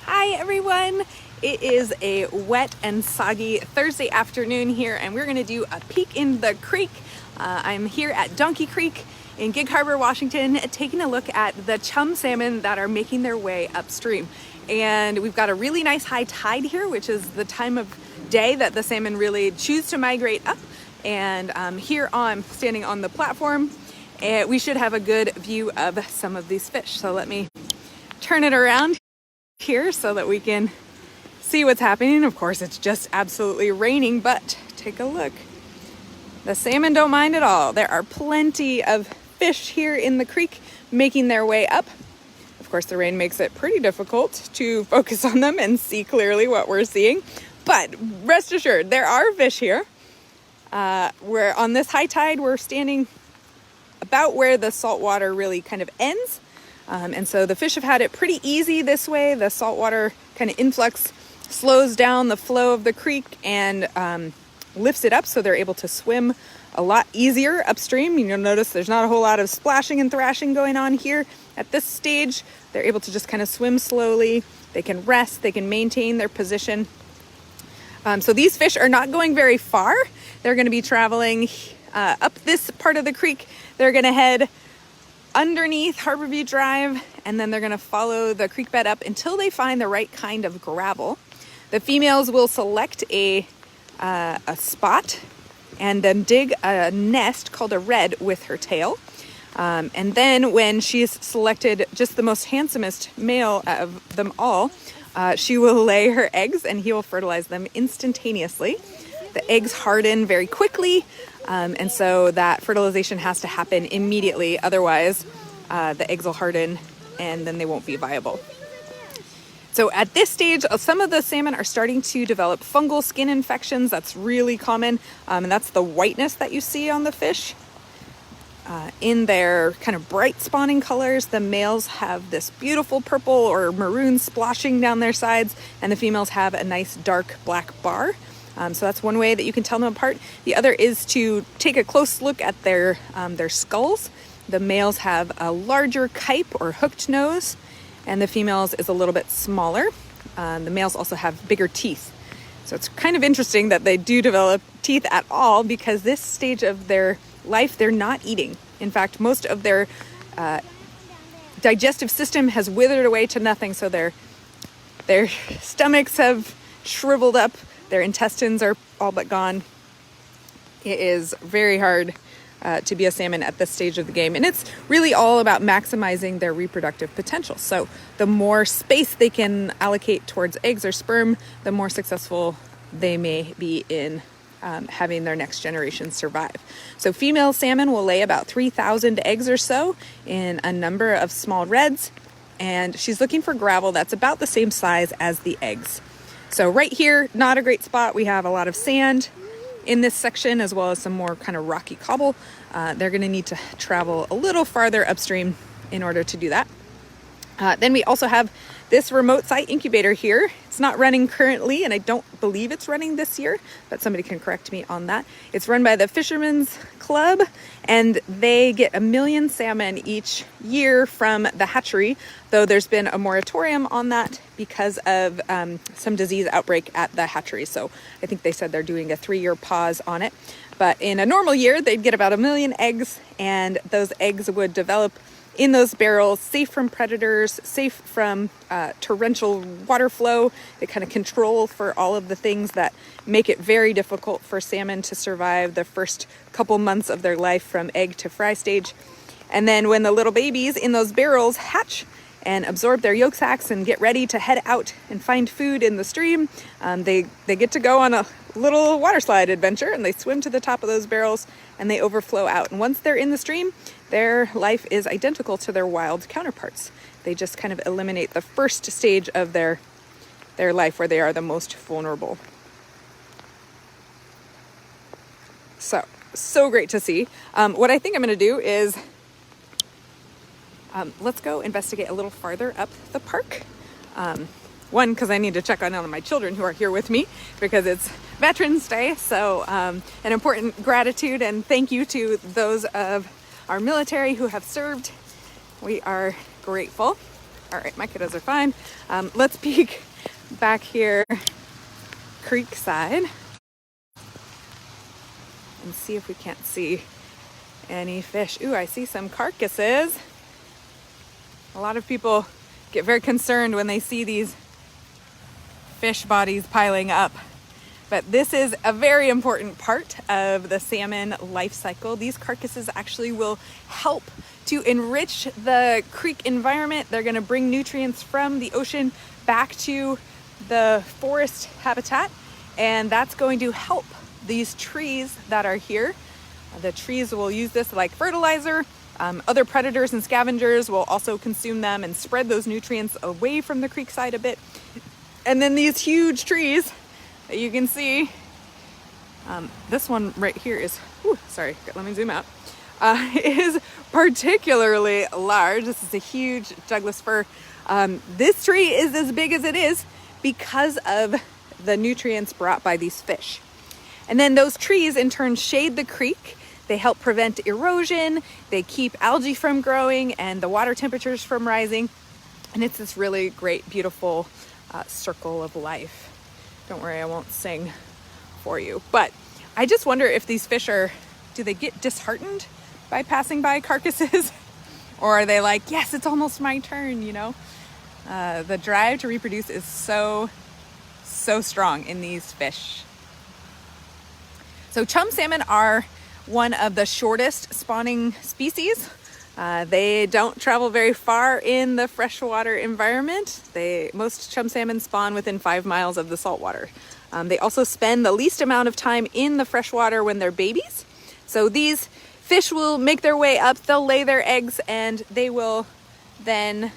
Hi everyone! It is a wet and soggy Thursday afternoon here, and we're going to do a peek in the creek. I'm here at Donkey Creek in Gig Harbor, Washington, taking a look at the chum salmon that are making their way upstream. And we've got a really nice high tide here, which is the time of day that the salmon really choose to migrate up. And here I'm standing on the platform, and we should have a good view of some of these fish. So let me turn it around here so that we can see what's happening. Of course, it's just absolutely raining, but take a look. The salmon don't mind at all. There are plenty of fish here in the creek making their way up. Of course, the rain makes it pretty difficult to focus on them and see clearly what we're seeing, but rest assured, there are fish here. We're on this high tide, we're standing about where the salt water really kind of ends. And so the fish have had it pretty easy this way. The saltwater kind of influx slows down the flow of the creek and lifts it up, so they're able to swim a lot easier upstream. You'll notice there's not a whole lot of splashing and thrashing going on here at this stage. They're able to just kind of swim slowly. They can rest, they can maintain their position. So these fish are not going very far. They're going to be traveling up this part of the creek. They're going to head underneath Harborview Drive, and then they're going to follow the creek bed up until they find the right kind of gravel. The females will select a spot and then dig a nest called a red with her tail. And then when she's selected just the most handsomest male of them all, she will lay her eggs and he will fertilize them instantaneously. The eggs harden very quickly, and so that fertilization has to happen immediately. Otherwise, the eggs will harden and then they won't be viable. So at this stage, some of the salmon are starting to develop fungal skin infections. That's really common, and that's the whiteness that you see on the fish. In their kind of bright spawning colors, the males have this beautiful purple or maroon splashing down their sides, and the females have a nice dark black bar. So that's one way that you can tell them apart. The other is to take a close look at their skulls. The males have a larger kype or hooked nose, and the females is a little bit smaller. The males also have bigger teeth. So it's kind of interesting that they do develop teeth at all, because this stage of their life, they're not eating. In fact, most of their digestive system has withered away to nothing, so their stomachs have shriveled up. Their intestines are all but gone. It is very hard to be a salmon at this stage of the game. And it's really all about maximizing their reproductive potential. So the more space they can allocate towards eggs or sperm, the more successful they may be in having their next generation survive. So female salmon will lay about 3,000 eggs or so in a number of small reds. And she's looking for gravel that's about the same size as the eggs. So right here, not a great spot. We have a lot of sand in this section, as well as some more kind of rocky cobble. They're going to need to travel a little farther upstream in order to do that. Then we also have this remote site incubator here. It's not running currently, and I don't believe it's running this year, but somebody can correct me on that. It's run by the Fishermen's Club, and they get 1 million salmon each year from the hatchery, though there's been a moratorium on that because of some disease outbreak at the hatchery. So I think they said they're doing a 3-year pause on it. But in a normal year, they'd get about 1 million eggs, and those eggs would develop in those barrels, safe from predators, safe from torrential water flow. They kind of control for all of the things that make it very difficult for salmon to survive the first couple months of their life from egg to fry stage. And then when the little babies in those barrels hatch and absorb their yolk sacs and get ready to head out and find food in the stream, they get to go on a little water slide adventure, and they swim to the top of those barrels and they overflow out. And once they're in the stream, their life is identical to their wild counterparts. They just kind of eliminate the first stage of their life where they are the most vulnerable. So great to see. What I think I'm going to do is let's go investigate a little farther up the park. One, because I need to check on my children who are here with me because it's Veterans Day. So an important gratitude and thank you to those of our military who have served. We are grateful. All right, my kiddos are fine. Let's peek back here, creek side, and see if we can't see any fish. Ooh, I see some carcasses. A lot of people get very concerned when they see these fish bodies piling up. But this is a very important part of the salmon life cycle. These carcasses actually will help to enrich the creek environment. They're going to bring nutrients from the ocean back to the forest habitat, and that's going to help these trees that are here. The trees will use this like fertilizer. Other predators and scavengers will also consume them and spread those nutrients away from the creek side a bit. And then these huge trees that you can see, this one right here is, sorry, let me zoom out, is particularly large. This is a huge Douglas fir. This tree is as big as it is because of the nutrients brought by these fish. And then those trees in turn shade the creek. They help prevent erosion. They keep algae from growing and the water temperatures from rising. And it's this really great, beautiful circle of life. Don't worry, I won't sing for you. But I just wonder if these fish do they get disheartened by passing by carcasses? Or are they like, yes, it's almost my turn, you know? The drive to reproduce is so strong in these fish. So chum salmon are one of the shortest spawning species. They don't travel very far in the freshwater environment. Most chum salmon spawn within 5 miles of the saltwater. They also spend the least amount of time in the freshwater when they're babies. So these fish will make their way up, they'll lay their eggs, and they will then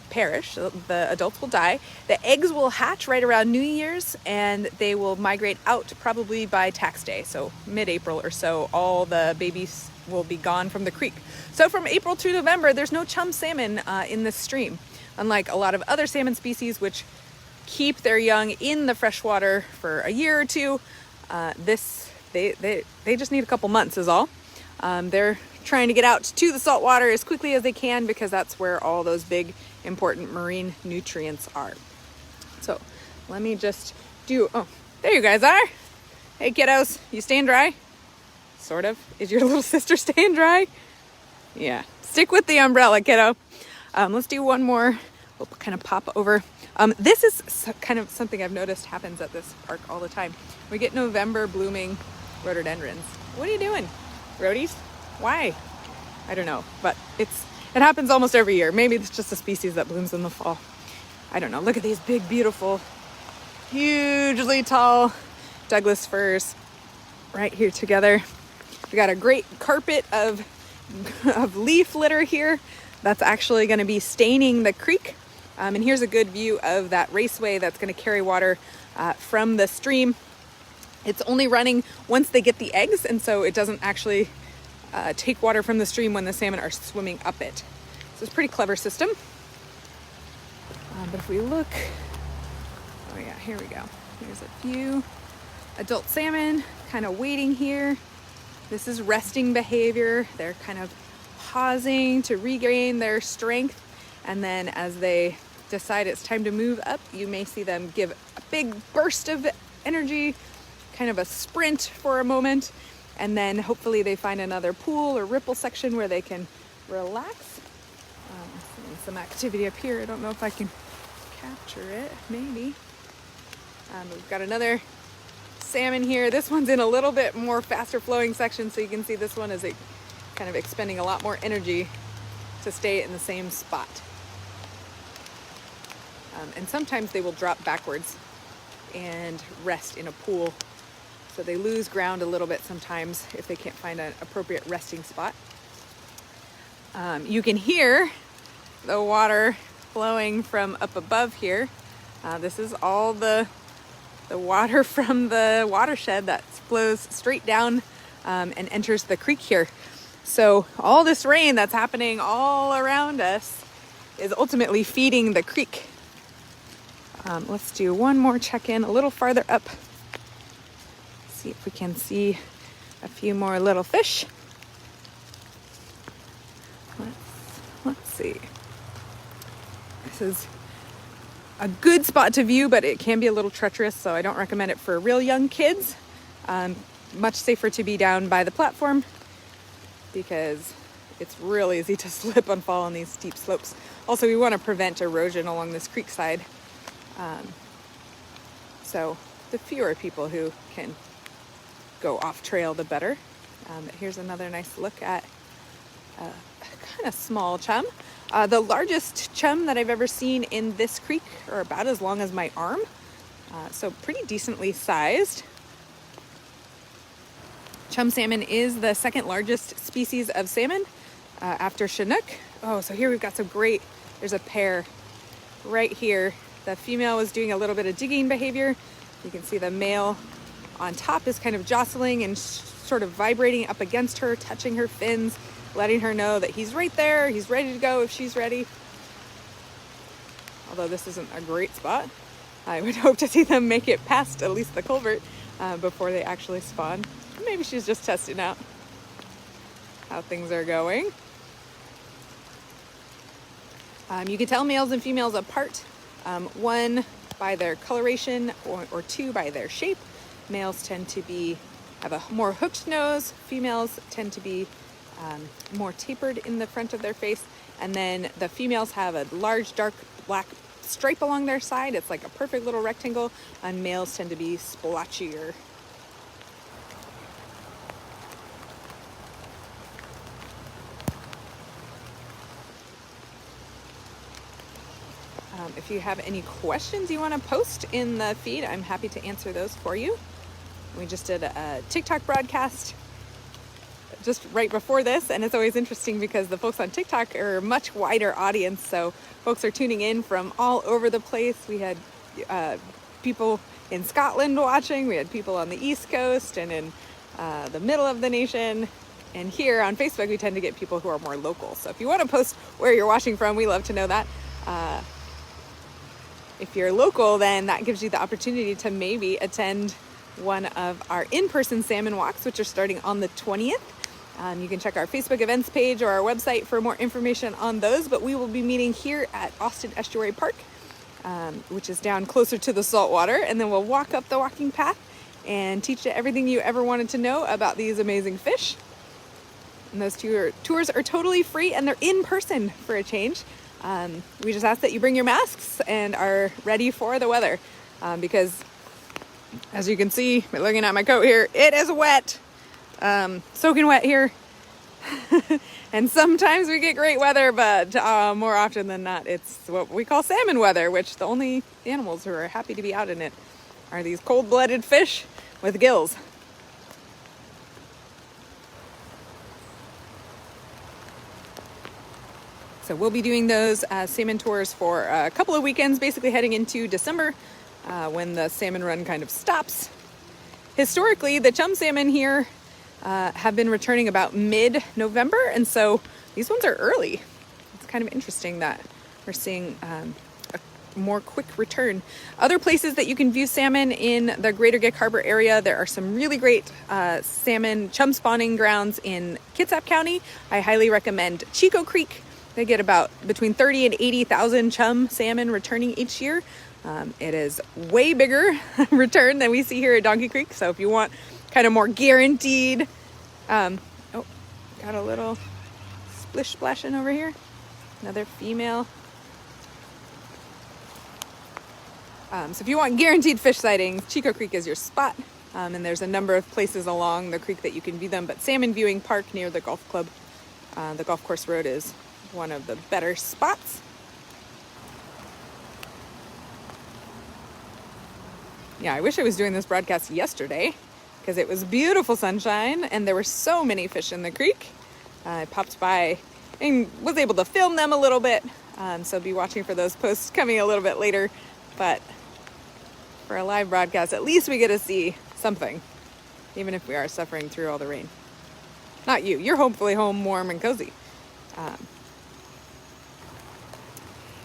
perish. The adults will die. The eggs will hatch right around New Year's, and they will migrate out probably by tax day, so mid-April or so. All the babies will be gone from the creek. So from April to November, there's no chum salmon in this stream, unlike a lot of other salmon species which keep their young in the freshwater for a year or two. They just need a couple months is all. They're trying to get out to the saltwater as quickly as they can because that's where all those big important marine nutrients are. So let me just there you guys are. Hey kiddos, you staying dry? Sort of. Is your little sister staying dry? Yeah, stick with the umbrella, kiddo. Let's do one more. We'll kind of pop over. This is kind of something I've noticed happens at this park all the time. We get November blooming rhododendrons. What are you doing? Rhodies? Why? I don't know, but it happens almost every year. Maybe it's just a species that blooms in the fall. I don't know. Look at these big, beautiful, hugely tall Douglas firs right here together. We got a great carpet of leaf litter here that's actually going to be staining the creek. And here's a good view of that raceway that's going to carry water from the stream. It's only running once they get the eggs, and so it doesn't actually take water from the stream when the salmon are swimming up it. So it's a pretty clever system. But if we look, oh yeah, here we go. Here's a few adult salmon kind of waiting here. This is resting behavior. They're kind of pausing to regain their strength. And then as they decide it's time to move up, you may see them give a big burst of energy, kind of a sprint for a moment. And then hopefully they find another pool or ripple section where they can relax. Some activity up here. I don't know if I can capture it. Maybe. We've got another salmon here. This one's in a little bit more faster flowing section, so you can see this one is kind of expending a lot more energy to stay in the same spot. And sometimes they will drop backwards and rest in a pool. So they lose ground a little bit sometimes if they can't find an appropriate resting spot. You can hear the water flowing from up above here. This is all the water from the watershed that flows straight down and enters the creek here. So all this rain that's happening all around us is ultimately feeding the creek. Let's do one more check-in a little farther up. See if we can see a few more little fish. Let's see. This is a good spot to view, but it can be a little treacherous, so I don't recommend it for real young kids. Much safer to be down by the platform because it's real easy to slip and fall on these steep slopes. Also, we want to prevent erosion along this creek side. So the fewer people who can go off trail, the better. But here's another nice look at a kind of small chum. The largest chum that I've ever seen in this creek are about as long as my arm. So pretty decently sized. Chum salmon is the second largest species of salmon after Chinook. Oh, so here we've got there's a pair right here. The female was doing a little bit of digging behavior. You can see the male on top is kind of jostling and sort of vibrating up against her, touching her fins, letting her know that he's right there, he's ready to go if she's ready. Although this isn't a great spot. I would hope to see them make it past at least the culvert before they actually spawn. Maybe she's just testing out how things are going. You can tell males and females apart, one by their coloration or two by their shape. Males tend to have a more hooked nose. Females tend to be more tapered in the front of their face. And then the females have a large dark black stripe along their side. It's like a perfect little rectangle. And males tend to be splotchier. If you have any questions you want to post in the feed, I'm happy to answer those for you. We just did a TikTok broadcast just right before this, and it's always interesting because the folks on TikTok are a much wider audience, so folks are tuning in from all over the place. We had people in Scotland watching, we had people on the East Coast and in the middle of the nation, and here on Facebook we tend to get people who are more local. So if you want to post where you're watching from, we love to know that. If you're local, then that gives you the opportunity to maybe attend one of our in-person salmon walks, which are starting on the 20th. You can check our Facebook events page or our website for more information on those, but we will be meeting here at Austin Estuary Park, which is down closer to the saltwater, and then we'll walk up the walking path and teach you everything you ever wanted to know about these amazing fish. And those tours are totally free, and they're in person for a change. We just ask that you bring your masks and are ready for the weather, because as you can see, looking at my coat here, it is wet, soaking wet here. And sometimes we get great weather, but more often than not, it's what we call salmon weather, which the only animals who are happy to be out in it are these cold-blooded fish with gills. So we'll be doing those salmon tours for a couple of weekends, basically heading into December when the salmon run kind of stops. Historically, the chum salmon here have been returning about mid-November, and so these ones are early. It's kind of interesting that we're seeing a more quick return. Other places that you can view salmon in the greater Gig Harbor area, there are some really great salmon chum spawning grounds in Kitsap County. I highly recommend Chico Creek. They get about between 30 and 80,000 chum salmon returning each year. It is way bigger return than we see here at Donkey Creek. So if you want kind of more guaranteed, got a little splish splashing over here. Another female. So if you want guaranteed fish sightings, Chico Creek is your spot. And there's a number of places along the creek that you can view them. But Salmon Viewing Park near the golf club, the golf course road, is one of the better spots. Yeah, I wish I was doing this broadcast yesterday because it was beautiful sunshine and there were so many fish in the creek. I popped by and was able to film them a little bit. So be watching for those posts coming a little bit later. But for a live broadcast, at least we get to see something, even if we are suffering through all the rain. Not you. You're hopefully home warm and cozy.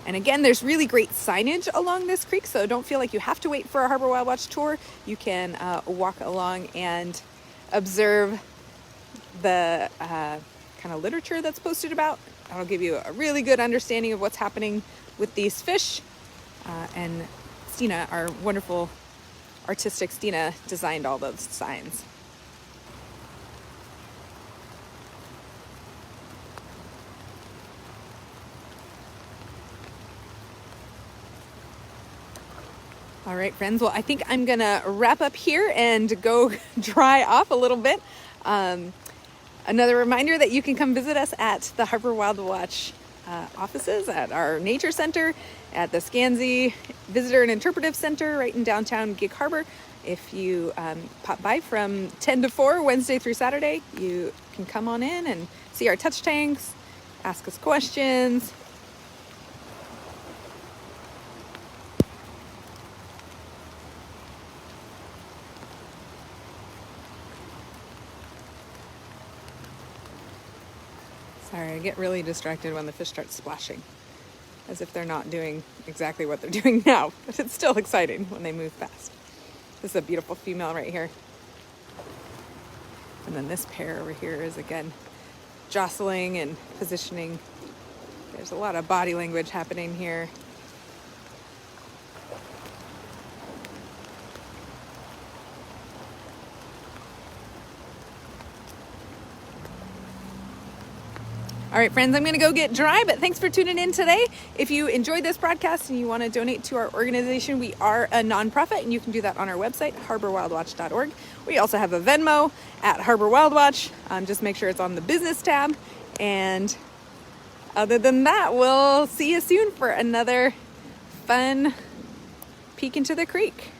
And again, there's really great signage along this creek, so don't feel like you have to wait for a Harbor Wild Watch tour. You can walk along and observe the kind of literature that's posted about That'll give you a really good understanding of what's happening with these fish. And Stina, our wonderful artistic Stina, designed all those signs. All right, friends. Well, I think I'm going to wrap up here and go dry off a little bit. Another reminder that you can come visit us at the Harbor Wild Watch offices, at our nature center, at the Scansey Visitor and Interpretive Center right in downtown Gig Harbor. If you pop by from 10 to 4, Wednesday through Saturday, you can come on in and see our touch tanks, ask us questions. Sorry, I get really distracted when the fish start splashing, as if they're not doing exactly what they're doing now, but it's still exciting when they move fast. This is a beautiful female right here. And then this pair over here is again jostling and positioning. There's a lot of body language happening here. All right, friends, I'm going to go get dry, but thanks for tuning in today. If you enjoyed this broadcast and you want to donate to our organization, we are a nonprofit, and you can do that on our website, harborwildwatch.org. We also have a Venmo at Harbor Wild Watch. Just make sure it's on the business tab. And other than that, we'll see you soon for another fun peek into the creek.